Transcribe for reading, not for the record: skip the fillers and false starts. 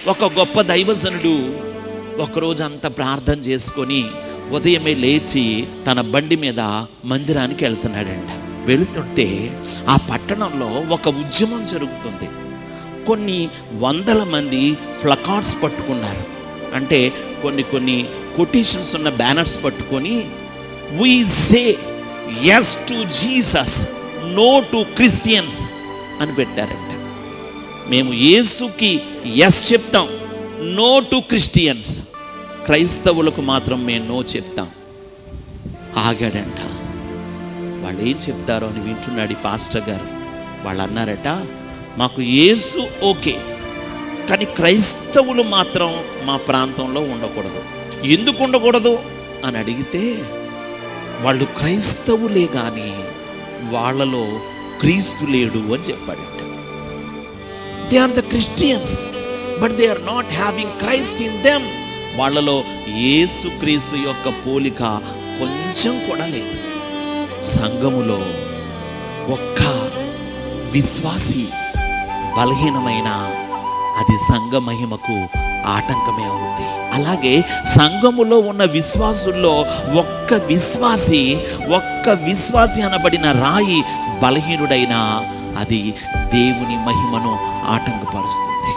ఒక గొప్ప దైవజనుడు ఒకరోజు అంతా ప్రార్థన చేసుకొని ఉదయమే లేచి తన బండి మీద మందిరానికి వెళ్తున్నాడంట. వెళుతుంటే ఆ పట్టణంలో ఒక ఉద్యమం జరుగుతుంది. కొన్ని వందల మంది ఫ్లకార్డ్స్ పట్టుకున్నారు. అంటే కొన్ని కొటేషన్స్ ఉన్న బ్యానర్స్ పట్టుకొని we say yes to Jesus, no to Christians అని పెట్టారంట. మేము యేసుకి ఎస్ చెప్తాం, నో టు క్రిస్టియన్స్, క్రైస్తవులకు మాత్రం మేము నో చెప్తాం. ఆగాడంట. వాళ్ళు ఏం చెప్తారో అని వింటున్నాడు ఈ పాస్టర్ గారు. వాళ్ళు అన్నారట, మాకు యేసు ఓకే, కానీ క్రైస్తవులు మాత్రం మా ప్రాంతంలో ఉండకూడదు. ఎందుకు ఉండకూడదు అని అడిగితే, వాళ్ళు క్రైస్తవులే కానీ వాళ్ళలో క్రీస్తు లేడు అని చెప్పాడంట. They are the Christians but they are not having Christ in them. వాళ్ళలో యేసు క్రీస్తు యొక్క పోలిక కొంచెం కూడా లేదు. సంఘములో ఒక్క విశ్వాసి బలహీనమైన అది సంఘ మహిమకు ఆటంకమే అవుతుంది. అలాగే సంఘములో ఉన్న విశ్వాసుల్లో ఒక్క విశ్వాసి అనబడిన రాయి బలహీనుడైనా అది దేవుని మహిమను ఆటంకపరుస్తుంది.